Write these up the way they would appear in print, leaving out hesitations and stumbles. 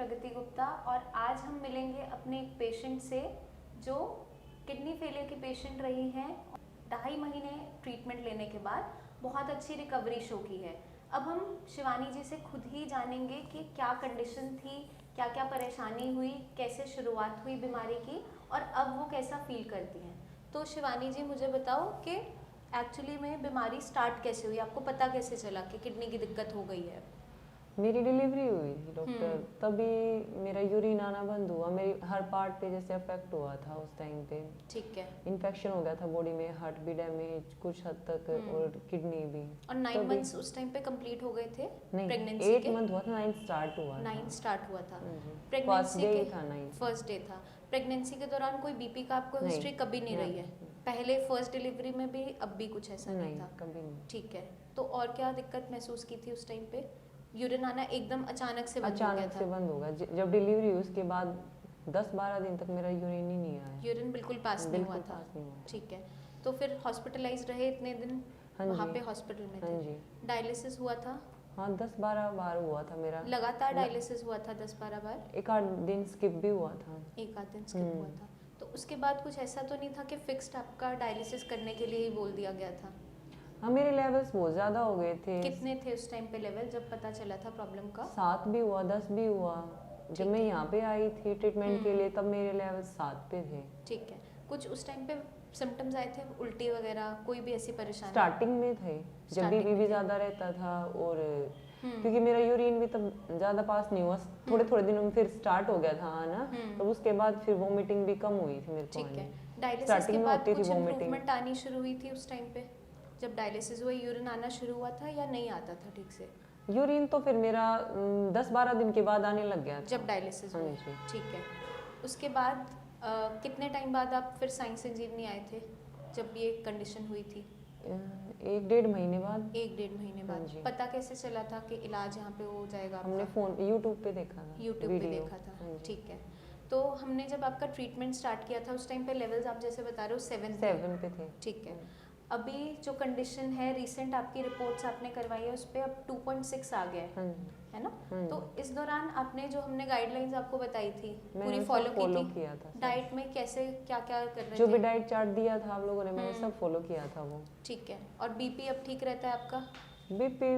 प्रगति गुप्ता और आज हम मिलेंगे अपने एक पेशेंट से जो किडनी फेलियर की पेशेंट रही हैं। 2.5 महीने ट्रीटमेंट लेने के बाद बहुत अच्छी रिकवरी शो की है। अब हम शिवानी जी से खुद ही जानेंगे कि क्या कंडीशन थी, क्या क्या परेशानी हुई, कैसे शुरुआत हुई बीमारी की और अब वो कैसा फील करती हैं। तो शिवानी जी मुझे बताओ कि एक्चुअली में बीमारी स्टार्ट कैसे हुई, आपको पता कैसे चला कि किडनी की दिक्कत हो गई है? मेरी डिलीवरी हुई थी डॉक्टर, तभी मेरा यूरिन आना बंद हुआ। मेरी हर पार्ट पे जैसे अफेक्ट हुआ था उस टाइम पे। ठीक है। इन्फेक्शन हो गया था बॉडी में, हार्ट भी डैमेज कुछ हद तक और किडनी भी। और 9 मंथ्स उस टाइम पे कंप्लीट हो गए थे? नहीं, प्रेगनेंसी 8 मंथ हुआ था, 9 स्टार्ट हुआ 9 स्टार्ट हुआ था। फर्स्ट डे था 9। फर्स्ट डे था। प्रेगनेंसी के दौरान कोई बीपी का आपको हिस्ट्री कभी नहीं रही है? पहले फर्स्ट डिलीवरी में भी, अब भी कुछ ऐसा नहीं था? कभी नहीं। ठीक है। तो और क्या दिक्कत महसूस की थी उस टाइम पे? यूरिन आना एकदम अचानक से बंद हो गया था? अचानक से बंद होगा। जब डिलीवरी हुई उसके बाद 10-12 दिन तक मेरा यूरिन ही नहीं आया। यूरिन बिल्कुल पास नहीं हुआ था? ठीक है। तो फिर हॉस्पिटलाइज रहे इतने दिन? वहाँ पे हॉस्पिटल में थे? डायलिसिस हुआ था? हाँ, 10-12 बार हुआ था मेरा। लगातार डायलिसिस हुआ था 10-12 बार? एक आध दिन स्किप भी हुआ था। एक आध दिन स्किप हुआ था। तो उसके बाद कुछ ऐसा तो नहीं था कि फिक्स्ड आपका डायलिसिस करने के लिए ही बोल दिया गया था? हाँ, मेरे लेवल्स बहुत ज़्यादा हो गए थे। कितने थे उस टाइम पे लेवल जब पता चला था प्रॉब्लम का? 7 भी हुआ, 10 भी हुआ। जब मैं यहाँ पे आई थी ट्रीटमेंट के लिए तब मेरे लेवल 7 पे थे। ठीक है। कुछ उस टाइम पे सिम्टम्स आए थे, उल्टी वगैरह, कोई भी ऐसी परेशानी? स्टार्टिंग में थे, जब बीपी भी ज़्यादा रहता था और क्योंकि मेरा यूरिन भी तब ज़्यादा पास नहीं हुआ, थोड़े थोड़े दिनों में फिर स्टार्ट हो गया था आना। तो उसके बाद फिर वोमिटिंग भी कम हुई थी मेरे को। ठीक है। डायलिसिस के बाद कुछ इम्प्रूवमेंट आनी शुरू हुई थी उस टाइम पे? जब डायलिसिस हुआ यूरिन आना शुरू हुआ था या नहीं आता था ठीक से? यूरिन तो फिर मेरा 10-12 दिन के बाद आने लग गया था जब डायलिसिस हुआ। ठीक है। उसके बाद कितने टाइम बाद आप फिर साई संजीवनी आए थे जब ये कंडीशन हुई थी? 1-1.5 महीने बाद। 1-1.5 महीने बाद। पता कैसे चला था कि इलाज यहाँ पे हो जाएगा? हमने फोन यूट्यूब पे देखा था। यूट्यूब पे देखा था। ठीक है। तो हमने जब आपका ट्रीटमेंट स्टार्ट किया था उस टाइम पे लेवल्स आप जैसे बता रहे हो 7 पे थे। ठीक है। अभी जो कंडीशन है, रिसेंट आपकी रिपोर्ट्स आपने करवाई है उस पर अब 2.6 आ गया है ना? तो इस दौरान आपने जो हमने गाइडलाइंस आपको बताई थी पूरी फॉलो किया था? डाइट में कैसे क्या क्या कर रहे थे? जो भी डाइट चार्ट दिया था आप लोगों ने, मैंने सब फॉलो किया था वो। ठीक है। और बीपी अब ठीक रहता है आपका? बीपी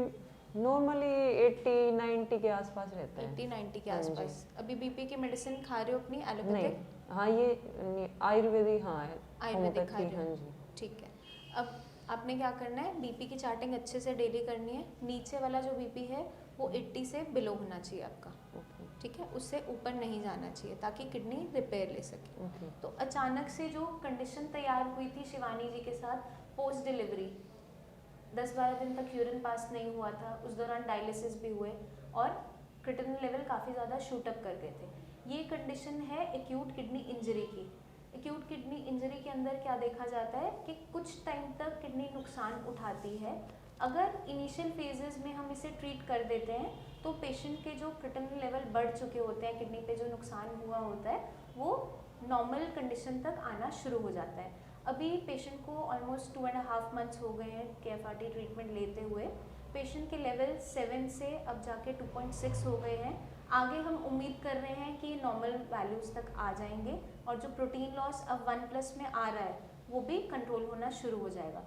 नॉर्मली 80-90 के आसपास रहता है। 80-90 के आसपास। अभी बीपी की मेडिसिन खा रहे हो अपनी एलोपैथिक? हाँ, ये आयुर्वेदिक। हाँ, आयुर्वेदिक खा रहे हो? ठीक है। अब आपने क्या करना है, बीपी की चार्टिंग अच्छे से डेली करनी है। नीचे वाला जो बीपी है वो 80 से बिलो होना चाहिए आपका। ठीक है, उससे ऊपर नहीं जाना चाहिए ताकि किडनी रिपेयर ले सके। तो अचानक से जो कंडीशन तैयार हुई थी शिवानी जी के साथ पोस्ट डिलीवरी, 10-12 दिन तक यूरिन पास नहीं हुआ था, उस दौरान डायलिसिस भी हुए और क्रिटिनल लेवल काफ़ी ज़्यादा शूटअप कर गए थे। ये कंडीशन है एक्यूट किडनी इंजरी की। एक्यूट किडनी इंजरी के अंदर क्या देखा जाता है कि कुछ टाइम तक किडनी नुकसान उठाती है। अगर इनिशियल फेजेस में हम इसे ट्रीट कर देते हैं तो पेशेंट के जो क्रिटिनल लेवल बढ़ चुके होते हैं, किडनी पे जो नुकसान हुआ होता है वो नॉर्मल कंडीशन तक आना शुरू हो जाता है। अभी पेशेंट को ऑलमोस्ट 2.5 मंथ्स हो गए हैं KFRT ट्रीटमेंट लेते हुए। पेशेंट के लेवल 7 से अब जाके 2.6 हो गए हैं। आगे हम उम्मीद कर रहे हैं कि नॉर्मल वैल्यूज़ तक आ जाएंगे और जो प्रोटीन लॉस अब 1+ में आ रहा है वो भी कंट्रोल होना शुरू हो जाएगा।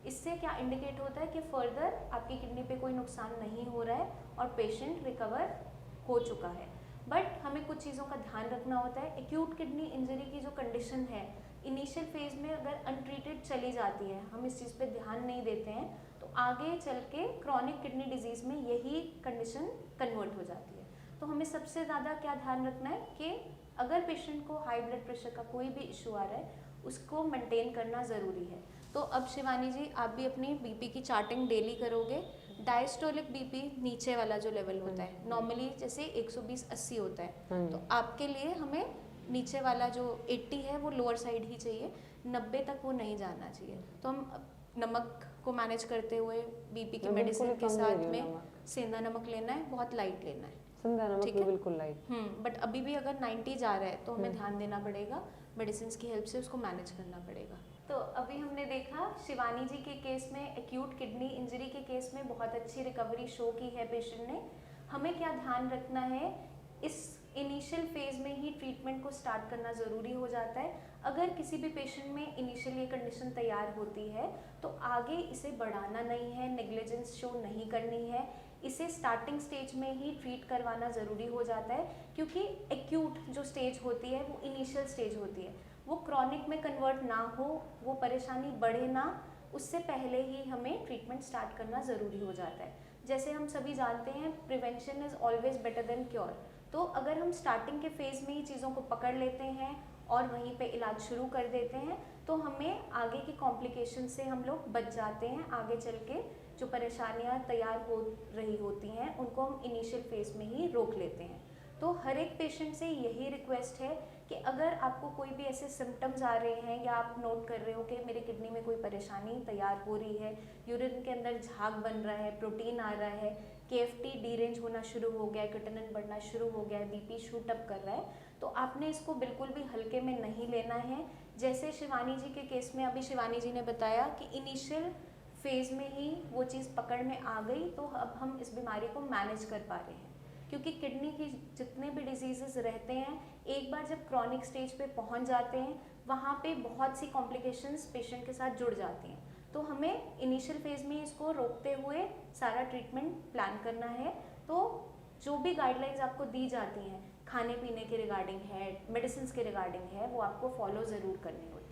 इससे क्या इंडिकेट होता है कि फर्दर आपकी किडनी पे कोई नुकसान नहीं हो रहा है और पेशेंट रिकवर हो चुका है। बट हमें कुछ चीज़ों का ध्यान रखना होता है। एक्यूट किडनी इंजरी की जो कंडीशन है, इनिशियल फेज में अगर अनट्रीटेड चली जाती है, हम इस चीज़ पे ध्यान नहीं देते हैं, तो आगे चल के क्रॉनिक किडनी डिजीज़ में यही कंडीशन कन्वर्ट हो जाती है। तो हमें सबसे ज़्यादा क्या ध्यान रखना है कि अगर पेशेंट को हाई ब्लड प्रेशर का कोई भी इशू आ रहा है उसको मेंटेन करना ज़रूरी है। तो अब शिवानी जी आप भी अपनी बीपी की चार्टिंग डेली करोगे। डायस्टोलिक बीपी नीचे वाला जो लेवल होता है, नॉर्मली जैसे 120-80 होता है, तो आपके लिए हमें नीचे वाला जो 80 है वो लोअर साइड ही चाहिए, 90 तक वो नहीं जाना चाहिए। तो हम नमक को मैनेज करते हुए बीपी की मेडिसिन के साथ में सेंधा नमक लेना है, बहुत लाइट लेना है। ठीक है, बिल्कुल लाइट। बट अभी भी अगर 90 जा रहा है तो हमें ध्यान देना पड़ेगा, मेडिसिन की हेल्प से उसको मैनेज करना पड़ेगा। तो अभी हमने देखा शिवानी जी के केस में, एक्यूट किडनी इंजरी के केस में बहुत अच्छी रिकवरी शो की है पेशेंट ने। हमें क्या ध्यान रखना है, इस इनिशियल फेज में ही ट्रीटमेंट को स्टार्ट करना ज़रूरी हो जाता है। अगर किसी भी पेशेंट में इनिशियल ये कंडीशन तैयार होती है तो आगे इसे बढ़ाना नहीं है, नेग्लिजेंस शो नहीं करनी है, इसे स्टार्टिंग स्टेज में ही ट्रीट करवाना ज़रूरी हो जाता है, क्योंकि एक्यूट जो स्टेज होती है वो इनिशियल स्टेज होती है, वो क्रॉनिक में कन्वर्ट ना हो, वो परेशानी बढ़े ना, उससे पहले ही हमें ट्रीटमेंट स्टार्ट करना ज़रूरी हो जाता है। जैसे हम सभी जानते हैं, prevention is always better than cure. तो अगर हम स्टार्टिंग के फेज़ में ही चीज़ों को पकड़ लेते हैं और वहीं पे इलाज शुरू कर देते हैं तो हमें आगे की कॉम्प्लिकेशन से हम लोग बच जाते हैं। आगे चल के जो परेशानियां तैयार हो रही होती हैं उनको हम इनिशियल फेज़ में ही रोक लेते हैं। तो हर एक पेशेंट से यही रिक्वेस्ट है कि अगर आपको कोई भी ऐसे सिम्टम्स आ रहे हैं या आप नोट कर रहे हो कि मेरी किडनी में कोई परेशानी तैयार हो रही है, यूरिन के अंदर झाग बन रहा है, प्रोटीन आ रहा है, KFT डीरेंज होना शुरू हो गया है, क्रिएटिनिन बढ़ना शुरू हो गया है, BP शूट अप कर रहा है, तो आपने इसको बिल्कुल भी हल्के में नहीं लेना है। जैसे शिवानी जी के केस में अभी शिवानी जी ने बताया कि इनिशियल फेज़ में ही वो चीज़ पकड़ में आ गई, तो अब हम इस बीमारी को मैनेज कर पा रहे हैं। क्योंकि किडनी की जितने भी डिजीजेस रहते हैं, एक बार जब क्रॉनिक स्टेज पे पहुंच जाते हैं वहाँ पे बहुत सी कॉम्प्लिकेशंस पेशेंट के साथ जुड़ जाती हैं। तो हमें इनिशियल फेज़ में इसको रोकते हुए सारा ट्रीटमेंट प्लान करना है। तो जो भी गाइडलाइंस आपको दी जाती हैं, खाने पीने के रिगार्डिंग है, मेडिसिन के रिगार्डिंग है, वो आपको फॉलो ज़रूर करनी होती है।